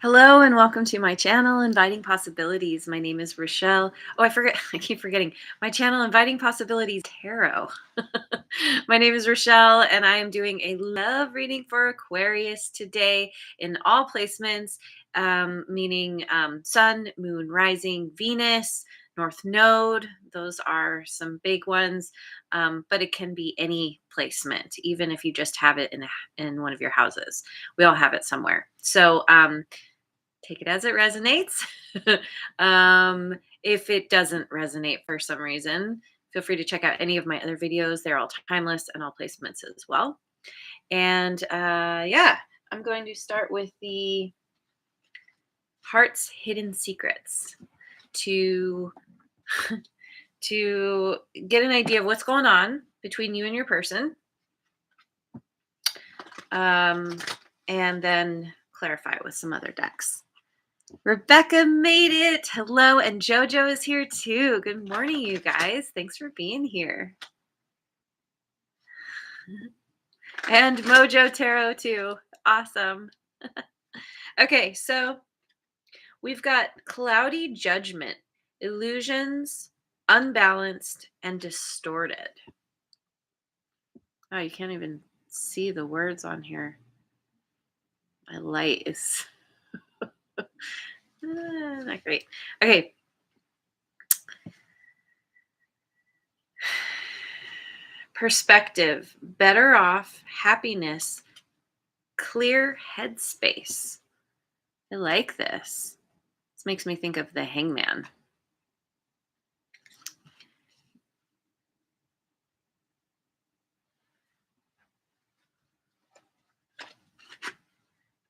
Hello and welcome to my channel, Inviting Possibilities. My name is Rochelle. Oh, I forget, I keep forgetting. My channel, Inviting Possibilities Tarot. My name is Rochelle and I am doing a love reading for Aquarius today in all placements, meaning Sun, Moon, Rising, Venus, North Node. Those are some big ones, but it can be any placement, even if you just have it in one of your houses. We all have it somewhere. So, take it as it resonates. If it doesn't resonate for some reason, feel free to check out any of my other videos. They're all timeless and all placements as well. And yeah, I'm going to start with the heart's hidden secrets to to get an idea of what's going on between you and your person, and then clarify it with some other decks. Rebecca made it. Hello, and JoJo is here too. Good morning, you guys. Thanks for being here. And Mojo Tarot too. Awesome. Okay, so we've got cloudy judgment, illusions, unbalanced, and distorted. Oh, you can't even see the words on here. My light is not great. Okay. Perspective, better off, happiness, clear headspace. I like this. This makes me think of the hangman.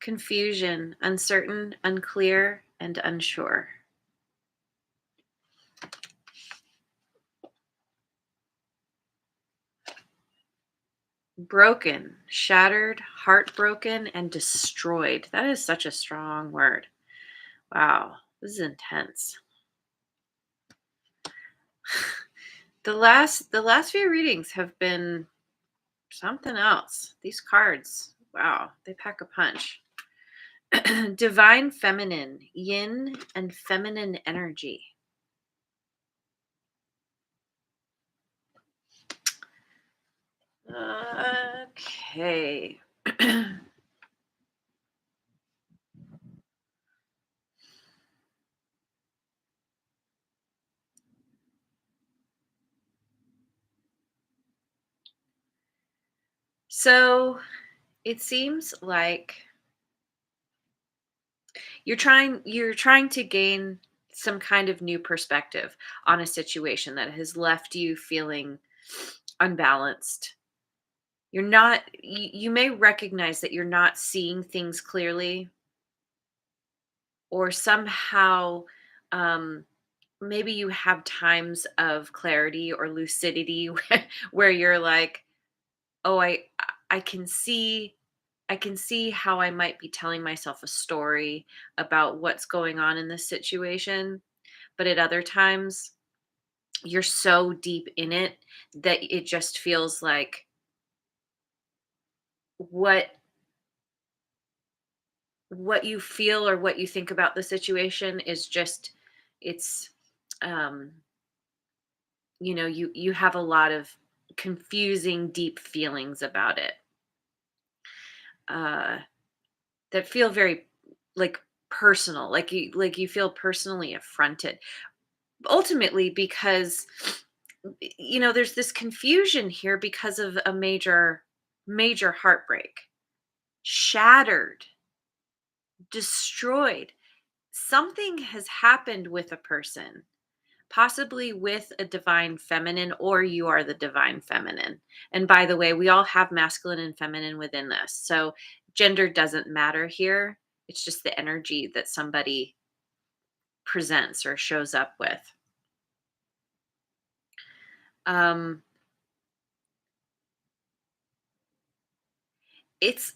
Confusion, uncertain, unclear, and unsure. Broken, shattered, heartbroken, and destroyed. That is such a strong word. Wow, this is intense. The last few readings have been something else. These cards, wow, they pack a punch. Divine feminine, yin and feminine energy. Okay. So it seems like you're trying to gain some kind of new perspective on a situation that has left you feeling unbalanced. You may recognize that you're not seeing things clearly, or somehow um maybe you have times of clarity or lucidity where you're like, oh, I can see, I can see how I might be telling myself a story about what's going on in this situation, but at other times you're so deep in it that it just feels like what what you feel or what you think about the situation is just, it's um you have a lot of confusing deep feelings about it, uh that feel very, like, personal, like you feel personally affronted, ultimately, because there's this confusion here because of a major heartbreak, shattered, destroyed. Something has happened with a person, possibly with a divine feminine, or you are the divine feminine. And by the way, we all have masculine and feminine within this. So gender doesn't matter here. It's just the energy that somebody presents or shows up with. Um, it's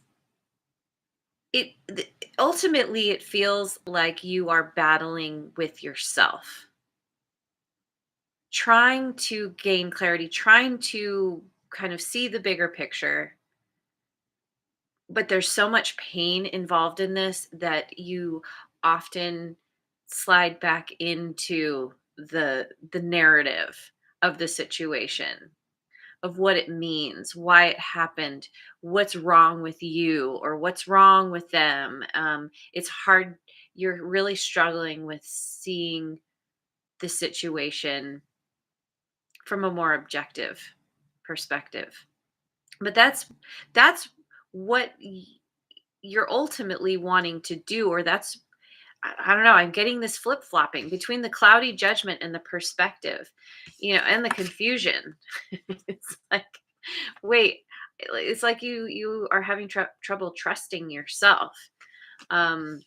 ultimately it feels like you are battling with yourself, trying to gain clarity, trying to kind of see the bigger picture, but there's so much pain involved in this that you often slide back into the narrative of the situation, of what it means, why it happened, what's wrong with you or what's wrong with them. It's hard. You're really struggling with seeing the situation from a more objective perspective. But that's what you're ultimately wanting to do, or that's I don't know. I'm getting this flip flopping between the cloudy judgment and the perspective, and the confusion. It's like, wait, it's like you are having trouble trusting yourself, um,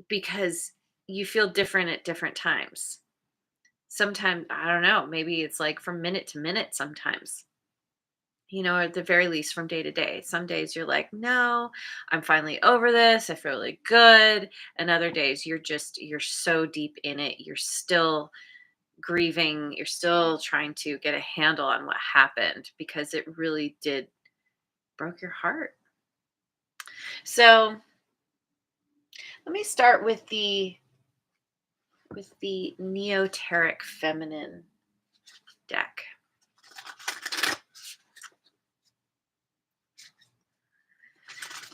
because you feel different at different times. Sometimes I don't know. Maybe it's like from minute to minute. Sometimes, or at the very least from day to day. Some days you're like, no, I'm finally over this. I feel really good. And other days you're so deep in it. You're still grieving. You're still trying to get a handle on what happened because it really did broke your heart. So let me start with the Neoteric Feminine deck.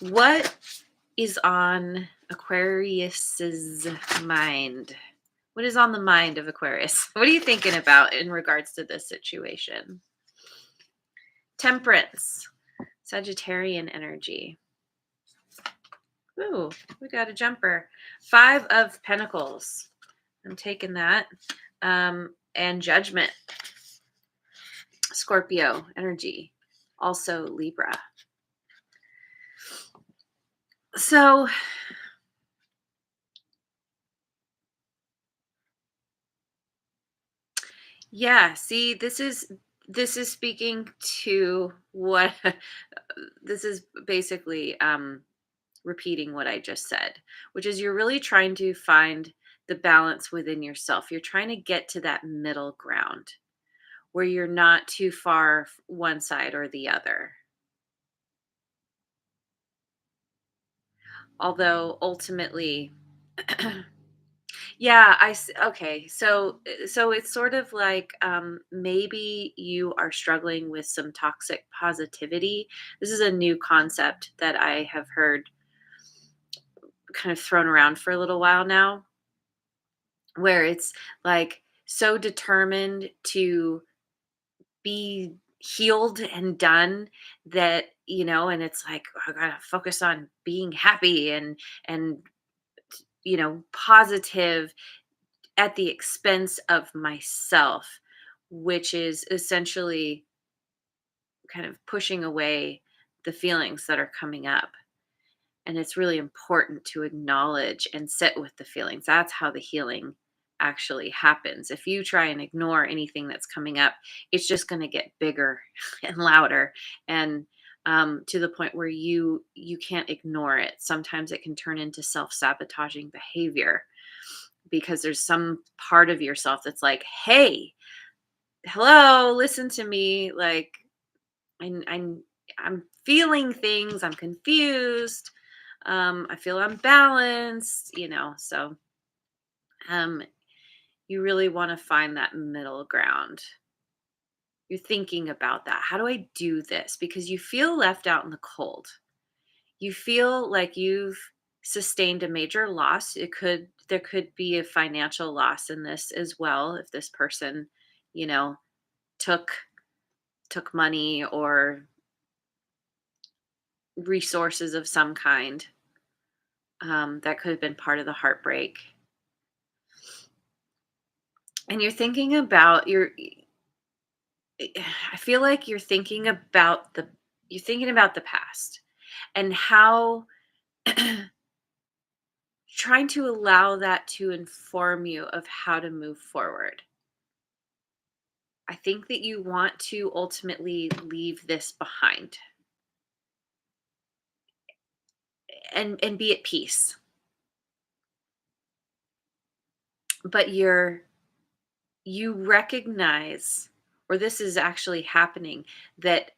What is on Aquarius's mind? What is on the mind of Aquarius? What are you thinking about in regards to this situation? Temperance, Sagittarian energy. Ooh, we got a jumper. 5 of Pentacles. I'm taking that. And Judgment, Scorpio energy. Also Libra. So yeah, see, this is speaking to what this is basically repeating what I just said, which is you're really trying to find the balance within yourself. You're trying to get to that middle ground where you're not too far one side or the other. Although ultimately yeah, okay. So it's sort of like maybe you are struggling with some toxic positivity. This is a new concept that I have heard kind of thrown around for a little while now, where it's like so determined to be healed and done that, and it's like, I gotta focus on being happy and positive at the expense of myself, which is essentially kind of pushing away the feelings that are coming up. And it's really important to acknowledge and sit with the feelings. That's how the healing actually happens. If you try and ignore anything that's coming up, it's just going to get bigger and louder, and to the point where you can't ignore it. Sometimes it can turn into self-sabotaging behavior because there's some part of yourself that's like, hey, hello, listen to me. Like, I'm feeling things, I'm confused, I feel unbalanced, so um you really want to find that middle ground. You're thinking about that. How do I do this? Because you feel left out in the cold. You feel like you've sustained a major loss. There could be a financial loss in this as well if this person, you know, took money or resources of some kind. That could have been part of the heartbreak. And I feel like you're thinking about the past and how trying to allow that to inform you of how to move forward. I think that you want to ultimately leave this behind and be at peace. But you recognize, or this is actually happening, that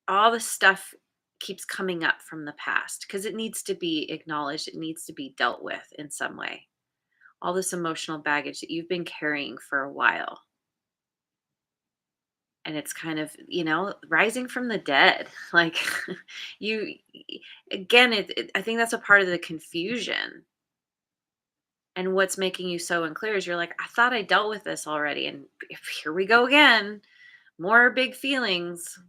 all the stuff keeps coming up from the past because it needs to be acknowledged. It needs to be dealt with in some way. All this emotional baggage that you've been carrying for a while. And it's kind of, rising from the dead. Like you, again, I think that's a part of the confusion. And what's making you so unclear is you're like, I thought I dealt with this already. And here we go again. More big feelings.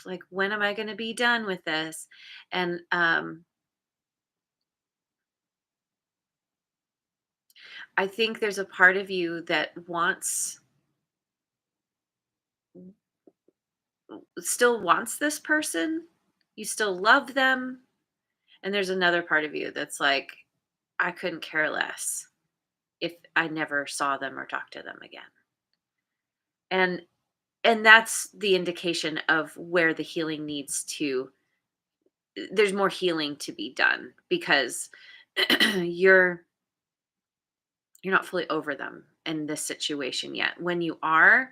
Like, when am I going to be done with this? And I think there's a part of you that still wants this person. You still love them. And there's another part of you that's like, I couldn't care less if I never saw them or talked to them again. And that's the indication of where the healing needs to there's more healing to be done because you're not fully over them in this situation yet. When you are,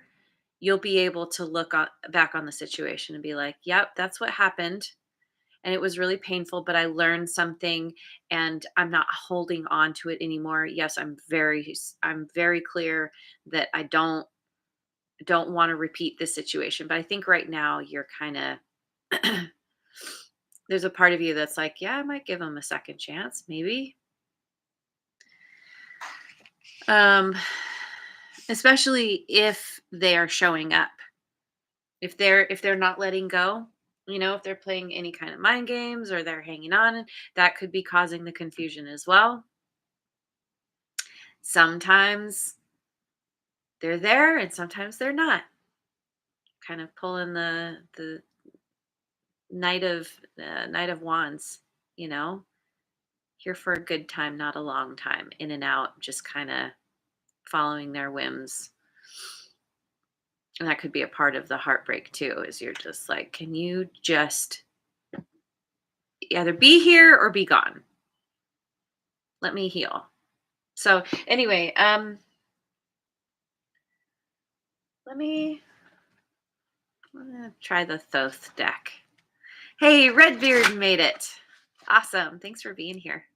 you'll be able to back on the situation and be like, "Yep, that's what happened, and it was really painful, but I learned something, and I'm not holding on to it anymore. Yes, I'm very clear that I don't want to repeat this situation, but I think right now you're kind of there's a part of you that's like, yeah, I might give them a second chance, maybe. Um, especially if they are showing up. If they're not letting go, if they're playing any kind of mind games or they're hanging on, that could be causing the confusion as well. Sometimes they're there and sometimes they're not. Kind of pulling the knight of wands, you know, here for a good time, not a long time, in and out, just kind of following their whims. And that could be a part of the heartbreak too, is you're just like, can you just either be here or be gone? Let me heal. So anyway, let me I'm gonna try the Thoth deck. Hey, Redbeard made it. Awesome. Thanks for being here.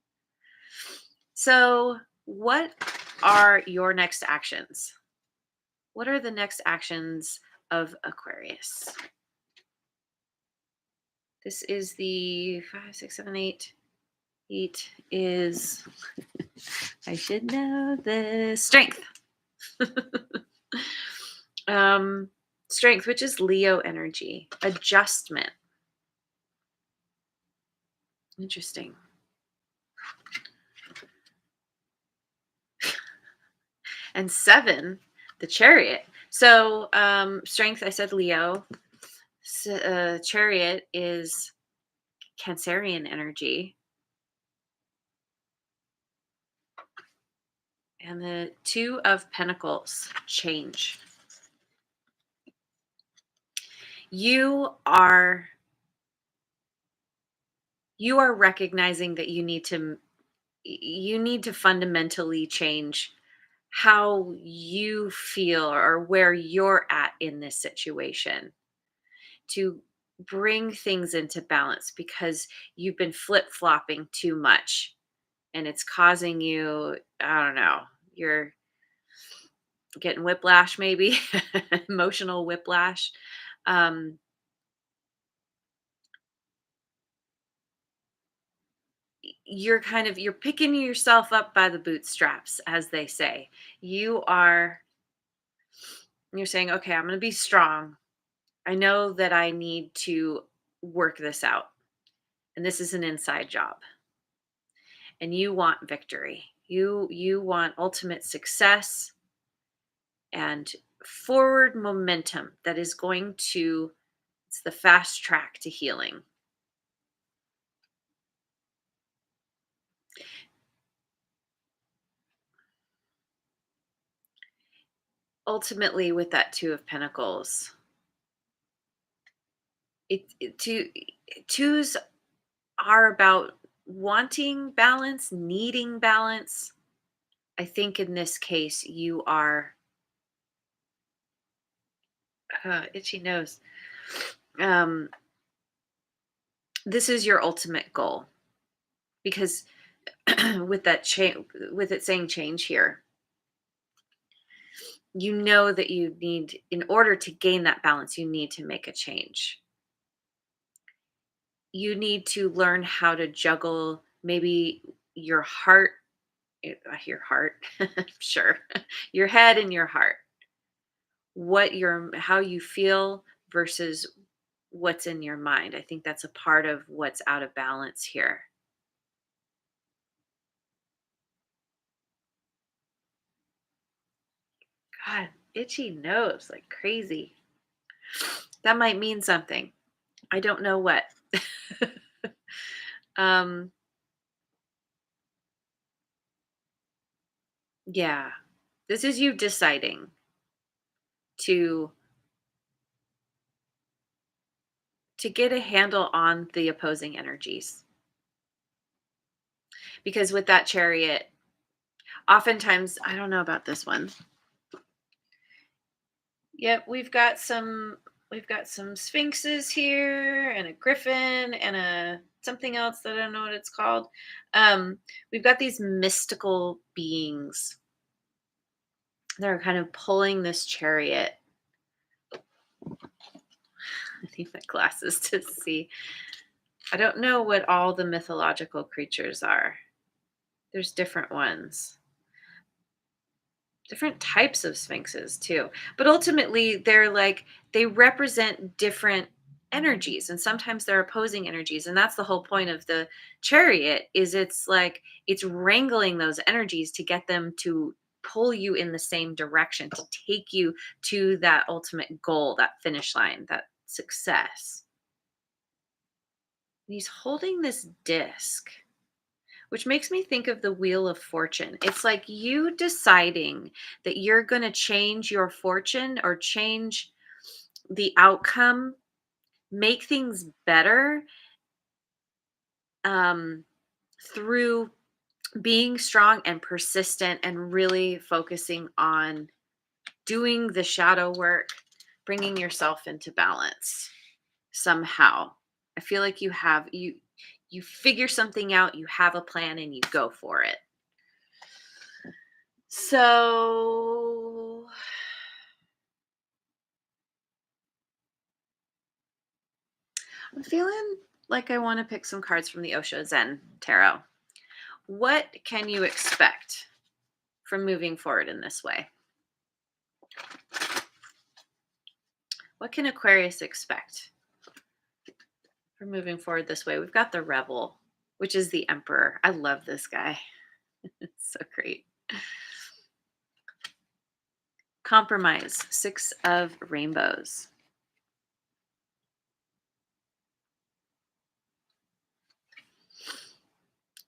So, what are your next actions? What are the next actions of Aquarius? This is the 5, 6, 7, 8. 8 is, I should know this, strength. Strength, which is Leo energy, adjustment. Interesting. And 7, the chariot. So strength, I said Leo. Chariot is Cancerian energy. And the 2 of Pentacles, change. You are recognizing that you need to fundamentally change how you feel or where you're at in this situation to bring things into balance, because you've been flip-flopping too much and it's causing you, I don't know, you're getting whiplash, maybe emotional whiplash. um you're picking yourself up by the bootstraps, as they say. You're saying, okay, I'm going to be strong. I know that I need to work this out, and this is an inside job, and you want victory. You want ultimate success and forward momentum that is going to it's the fast track to healing. Ultimately, with that 2 of Pentacles, twos are about wanting balance, needing balance. I think in this case, you are itchy nose. Um, This is your ultimate goal because with that change, with it saying change here, you know that you need, in order to gain that balance, you need to make a change. You need to learn how to juggle maybe your heart, I hear heart, sure, your head and your heart, how you feel versus what's in your mind. I think that's a part of what's out of balance here. God, itchy nose like crazy. That might mean something. I don't know what. um, yeah. This is you deciding to get a handle on the opposing energies. Because with that chariot, oftentimes, I don't know about this one. Yep, we've got some sphinxes here and a griffin and a something else that I don't know what it's called. We've got these mystical beings that are kind of pulling this chariot. I need my glasses to see. I don't know what all the mythological creatures are. There's different ones. Different types of sphinxes too. But ultimately they represent different energies, and sometimes they're opposing energies, and that's the whole point of the chariot. Is it's like it's wrangling those energies to get them to pull you in the same direction, to take you to that ultimate goal, that finish line, that success. And he's holding this disc, which makes me think of the Wheel of Fortune. It's like you deciding that you're going to change your fortune or change the outcome, make things better, um, through being strong and persistent and really focusing on doing the shadow work, bringing yourself into balance somehow. I feel like you figure something out, you have a plan, and you go for it. So I'm feeling like I want to pick some cards from the Osho Zen Tarot. What can you expect from moving forward in this way? What can Aquarius expect from moving forward this way? We've got the Rebel, which is the Emperor. I love this guy. It's so great. Compromise, Six of Rainbows.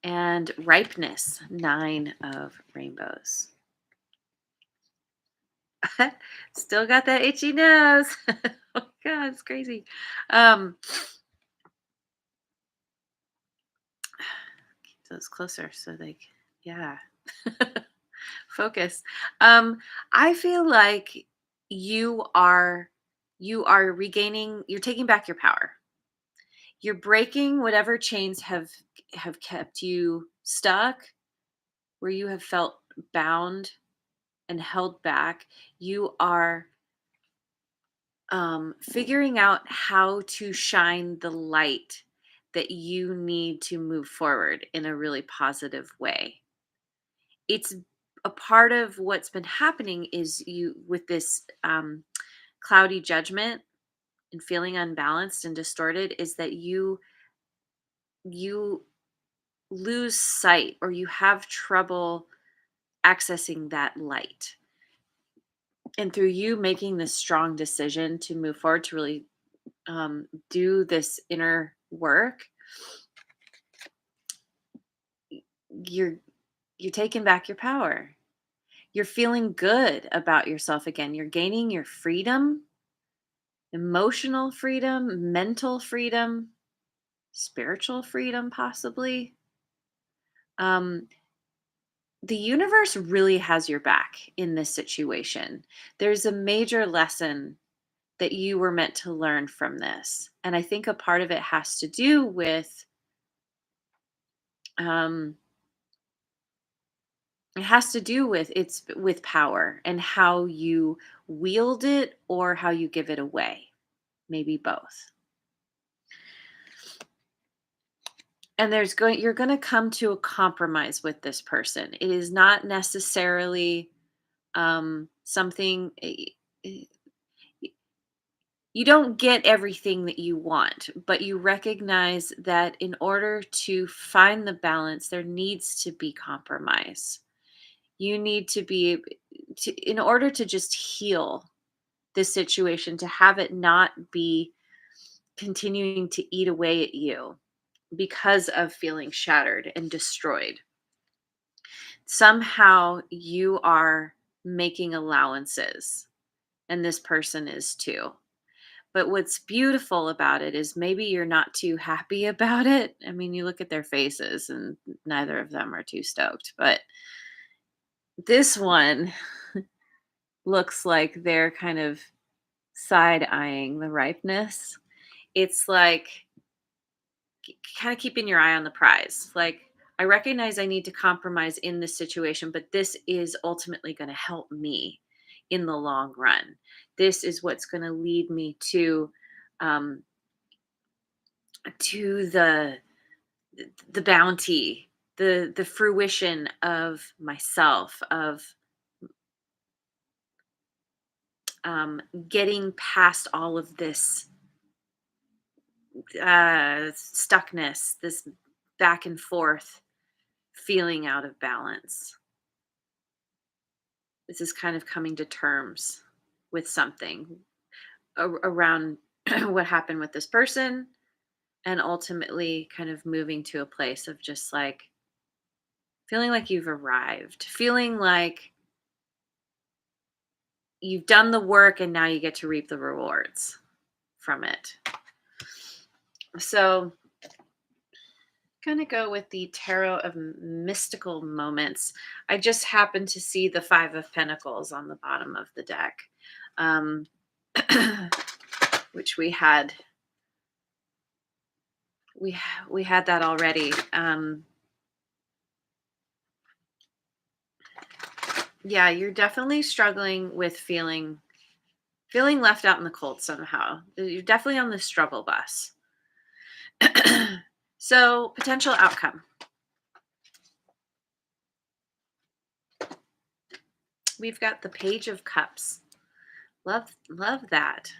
And ripeness, Nine of Rainbows. Still got that itchy nose. Oh God, it's crazy. Um, keep those closer so yeah. Focus. I feel like you are regaining, you're taking back your power. You're breaking whatever chains have kept you stuck, where you have felt bound and held back. You are figuring out how to shine the light that you need to move forward in a really positive way. It's a part of what's been happening is you with this cloudy judgment and feeling unbalanced and distorted, is that you lose sight, or you have trouble accessing that light. And through you making this strong decision to move forward, to really do this inner work, you're taking back your power. You're feeling good about yourself again. You're gaining your freedom, emotional freedom, mental freedom, spiritual freedom, possibly. Um, the universe really has your back in this situation. There's a major lesson that you were meant to learn from this. And I think a part of it has to do with um it's with power and how you wield it or how you give it away. Maybe both. And you're going to come to a compromise with this person. It is not necessarily something you don't get everything that you want, but you recognize that in order to find the balance, there needs to be compromise. You need to be in order to just heal this situation, to have it not be continuing to eat away at you because of feeling shattered and destroyed. Somehow you are making allowances, and this person is too. But what's beautiful about it is maybe you're not too happy about it. I mean, you look at their faces and neither of them are too stoked. But this one looks like they're kind of side eyeing the ripeness. It's like kind of keeping your eye on the prize. Like, I recognize I need to compromise in this situation, but this is ultimately going to help me in the long run. This is what's going to lead me um, to the bounty, the fruition of myself, of getting past all of this stuckness, this back and forth feeling out of balance. This is kind of coming to terms with something around what happened with this person, and ultimately kind of moving to a place of just like feeling like you've arrived, feeling like you've done the work and now you get to reap the rewards from it. So, going to go with the Tarot of Mystical Moments. I just happened to see the Five of Pentacles on the bottom of the deck, um, which we had that already. Yeah, you're definitely struggling with feeling left out in the cold somehow. You're definitely on the struggle bus. So, potential outcome. We've got the Page of Cups. Love that.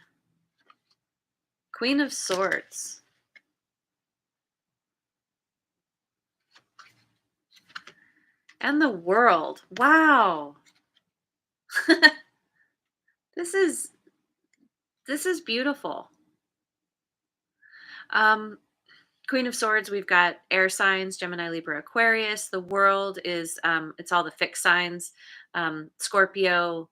Queen of Swords. And the World. Wow. This is beautiful. Queen of Swords, we've got air signs, Gemini, Libra, Aquarius. The World is it's all the fixed signs. Scorpio,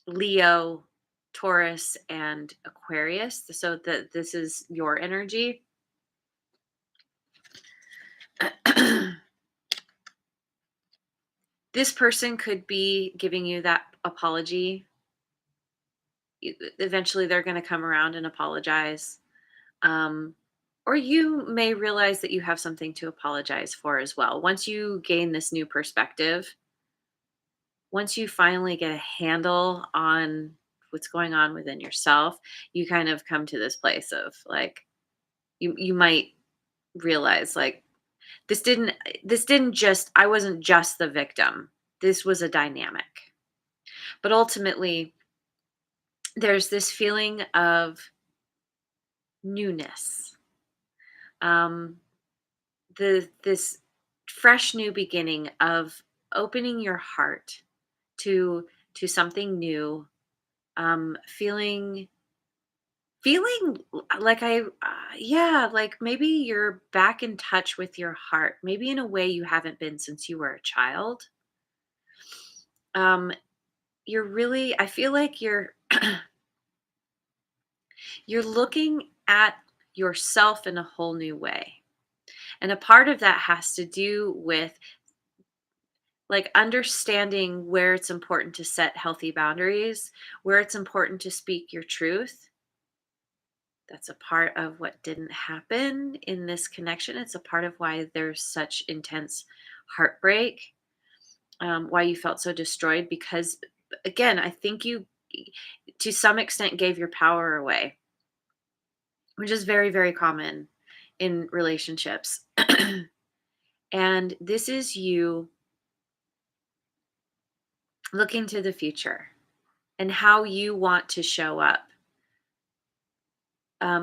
Leo, Taurus, and Aquarius. So this is your energy. This person could be giving you that apology. Eventually, they're going to come around and apologize. Or you may realize that you have something to apologize for as well. Once you gain this new perspective, once you finally get a handle on what's going on within yourself, you kind of come to this place of like, you might realize like this didn't just I wasn't just the victim. This was a dynamic. But ultimately, there's this feeling of newness. Um this fresh new beginning of opening your heart to something new, feeling like yeah, like maybe you're back in touch with your heart, maybe in a way you haven't been since you were a child. um you're really I feel like you're looking at yourself in a whole new way, and a part of that has to do with like understanding where it's important to set healthy boundaries, where it's important to speak your truth. That's a part of what didn't happen in this connection. It's a part of why there's such intense heartbreak, why you felt so destroyed. Because, again, I think you, to some extent, gave your power away, which is very, very common in relationships. And this is you looking to the future and how you want to show up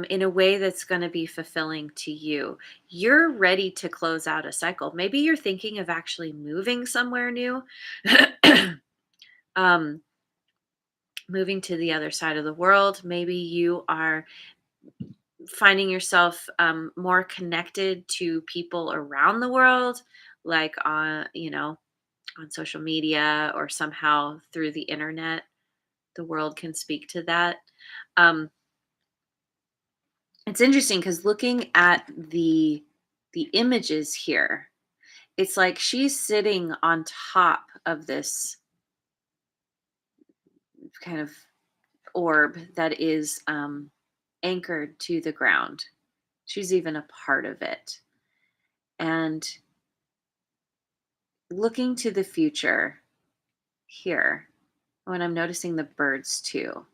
in a way that's going to be fulfilling to you. You're ready to close out a cycle. Maybe you're thinking of actually moving somewhere new, um, moving to the other side of the world. Maybe you are finding yourself more connected to people around the world, like on, on social media or somehow through the internet. The world can speak to that. Um, it's interesting because looking at the images here, it's like she's sitting on top of this kind of orb that is anchored to the ground. She's even a part of it. And looking to the future here, when I'm noticing the birds too,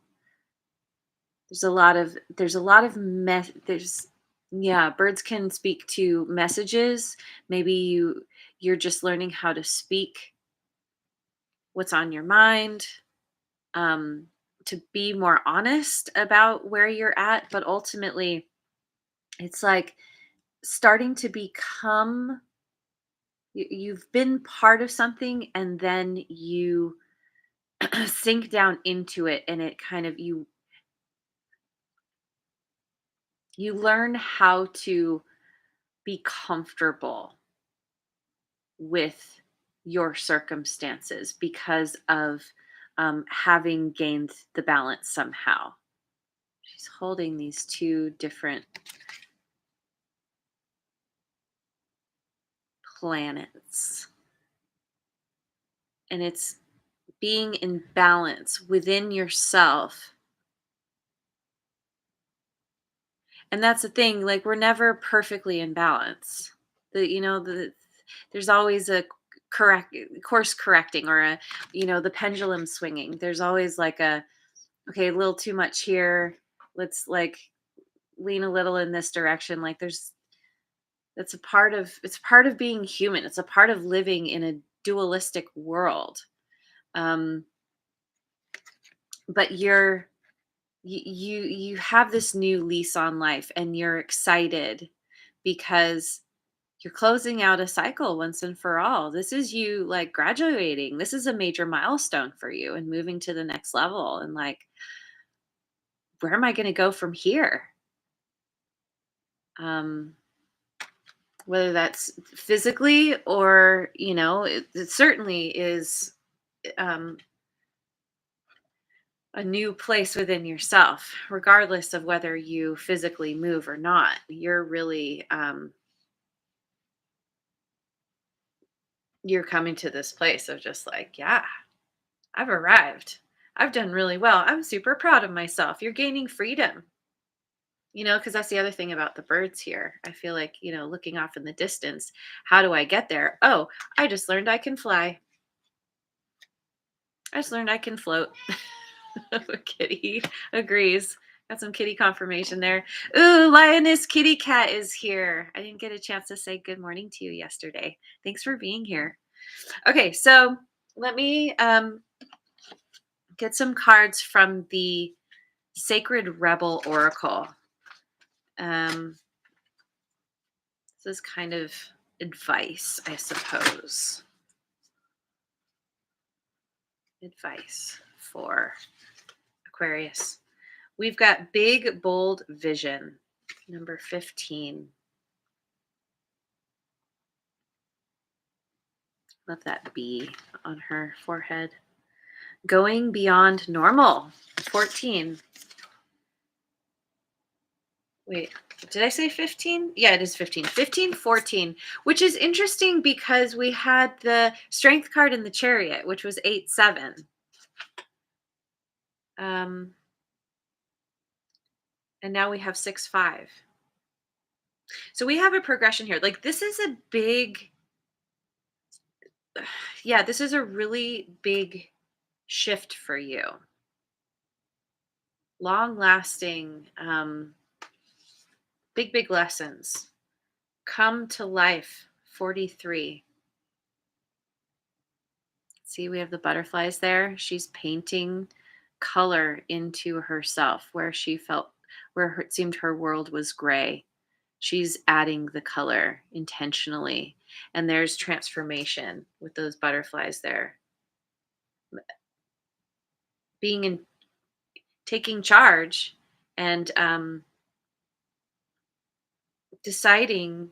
there's yeah, birds can speak to messages. Maybe you're just learning how to speak what's on your mind, um, to be more honest about where you're at. But ultimately, it's like starting to become, you've been part of something and then you sink down into it, and it kind of, you learn how to be comfortable with your circumstances because of having gained the balance somehow. She's holding these two different planets, and it's being in balance within yourself. And that's the thing, like we're never perfectly in balance. There's always a correct course correcting, or the pendulum swinging. There's always like okay, a little too much here. Let's like lean a little in this direction. Like that's a part of, it's part of being human. It's a part of living in a dualistic world. Um, but you have this new lease on life, and you're excited because you're closing out a cycle once and for all. This is you like graduating. This is a major milestone for you and moving to the next level, and like, where am I going to go from here? Um, whether that's physically or, it certainly is um, a new place within yourself, regardless of whether you physically move or not. You're really, you're coming to this place of just like, yeah, I've arrived. I've done really well. I'm super proud of myself. You're gaining freedom, because that's the other thing about the birds here. I feel like, looking off in the distance, how do I get there? Oh, I just learned I can fly. I just learned I can float. Kitty agrees. Got some kitty confirmation there. Ooh, Lioness Kitty Cat is here. I didn't get a chance to say good morning to you yesterday. Thanks for being here. Okay, so let me get some cards from the Sacred Rebel Oracle. This is kind of advice, I suppose. Advice for Aquarius. We've got big, bold vision, number 15. Love that bee on her forehead. Going beyond normal, 14. Wait, Did I say 15? Yeah, it is 15. 15, 14, which is interesting because we had the strength card in the chariot, which was 8, 7. Um, and now we have 6, 5. So we have a progression here. Like this is a big, yeah, this is a really big shift for you. Long lasting, big, big lessons come to life. 43. See, we have the butterflies there. She's painting color into herself where she felt, it seemed her world was gray. She's adding the color intentionally. And there's transformation with those butterflies there. Being in, taking charge and deciding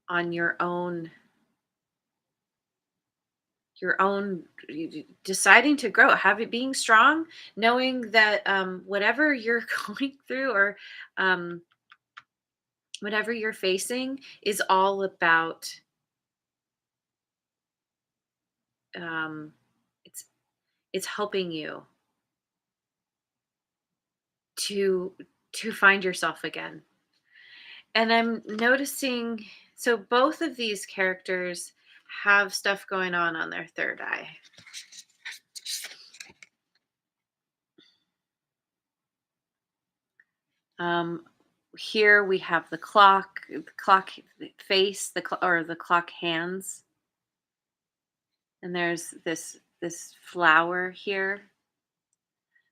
on your own deciding to grow, having being strong, knowing that whatever you're going through or um, whatever you're facing is all about um, it's it's helping you to find yourself again. And I'm noticing, so both of these characters have stuff going on their third eye. Um, Here we have the clock face, or the clock hands, and there's this flower here,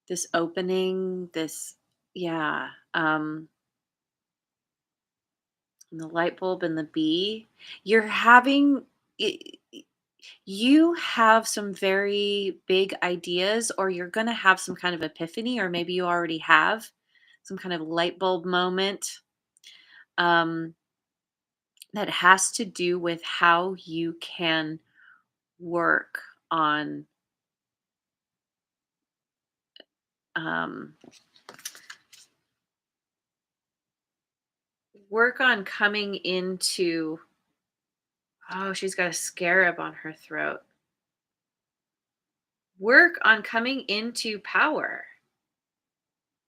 this opening, this yeah, and the light bulb and the bee. You're having y- you have some very big ideas, or you're going to have some kind of epiphany, or maybe you already have some kind of light bulb moment. Um, that has to do with how you can work on um, coming into, oh, she's got a scarab on her throat, work on coming into power,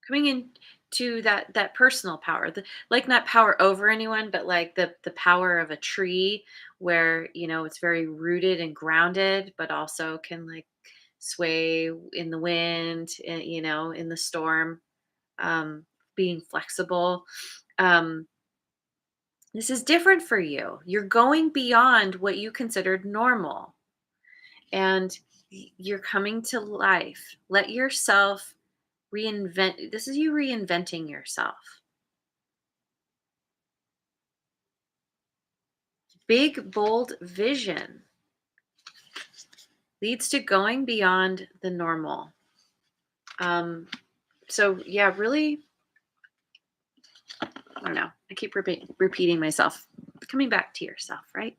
coming into that personal power, like not power over anyone, but like the power of a tree, where it's very rooted and grounded, but also can like sway in the wind, in the storm. Being flexible. Um, this is different for you. You're going beyond what you considered normal, and you're coming to life. Let yourself reinvent. This is you reinventing yourself. Big, bold vision leads to going beyond the normal. So, yeah, really, I don't know. I keep repeating myself. Coming back to yourself, right?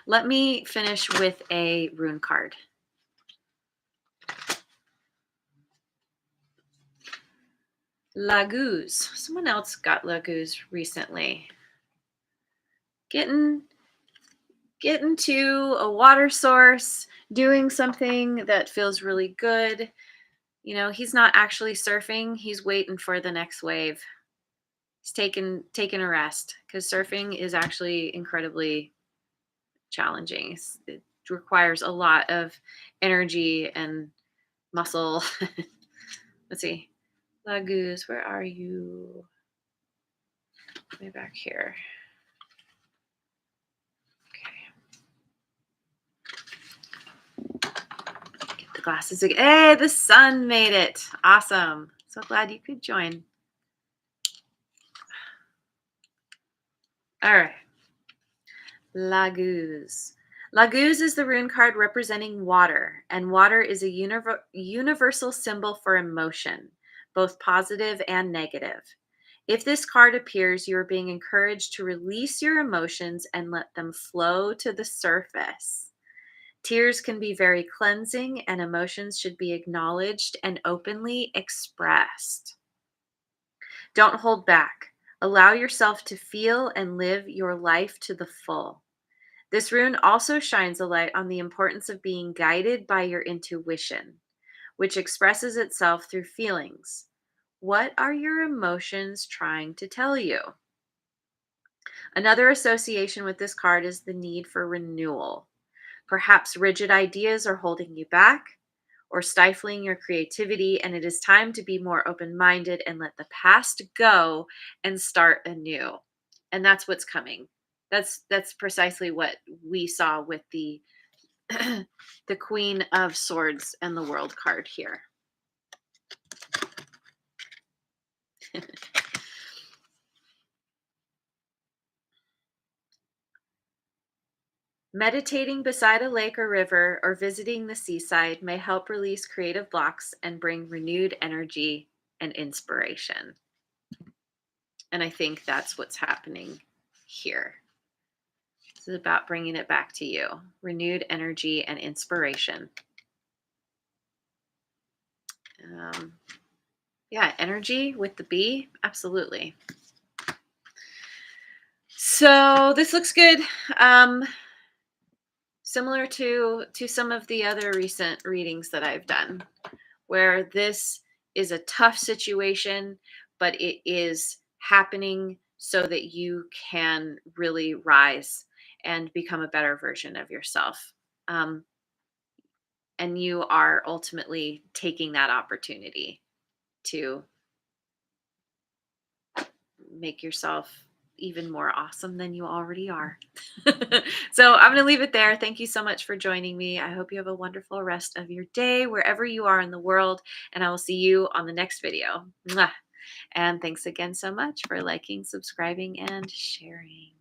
Let me finish with a rune card. Laguz. Someone else got Laguz recently. Getting to a water source, doing something that feels really good. He's not actually surfing. He's waiting for the next wave. He's taking a rest, because surfing is actually incredibly challenging. It requires a lot of energy and muscle. Let's see. Laguz, where are you? Way back here. Get the glasses again. Hey, the sun made it. Awesome. So glad you could join. All right. Laguz. Laguz is the rune card representing water, and water is a universal symbol for emotion, both positive and negative. If this card appears, you are being encouraged to release your emotions and let them flow to the surface. Tears can be very cleansing, and emotions should be acknowledged and openly expressed. Don't hold back. Allow yourself to feel and live your life to the full. This rune also shines a light on the importance of being guided by your intuition, which expresses itself through feelings. What are your emotions trying to tell you? Another association with this card is the need for renewal. Perhaps rigid ideas are holding you back or stifling your creativity, and it is time to be more open minded and let the past go and start anew. And that's what's coming. That's precisely what we saw with the the Queen of Swords and the World card here. Meditating beside a lake or river or visiting the seaside may help release creative blocks and bring renewed energy and inspiration. And I think that's what's happening here. This is about bringing it back to you. Renewed energy and inspiration. Yeah, energy with the B. Absolutely. So this looks good. Similar to some of the other recent readings that I've done, where this is a tough situation, but it is happening so that you can really rise and become a better version of yourself. And you are ultimately taking that opportunity to make yourself even more awesome than you already are. So I'm going to leave it there. Thank you so much for joining me. I hope you have a wonderful rest of your day wherever you are in the world, and I will see you on the next video. Mwah. And thanks again so much for liking, subscribing, and sharing.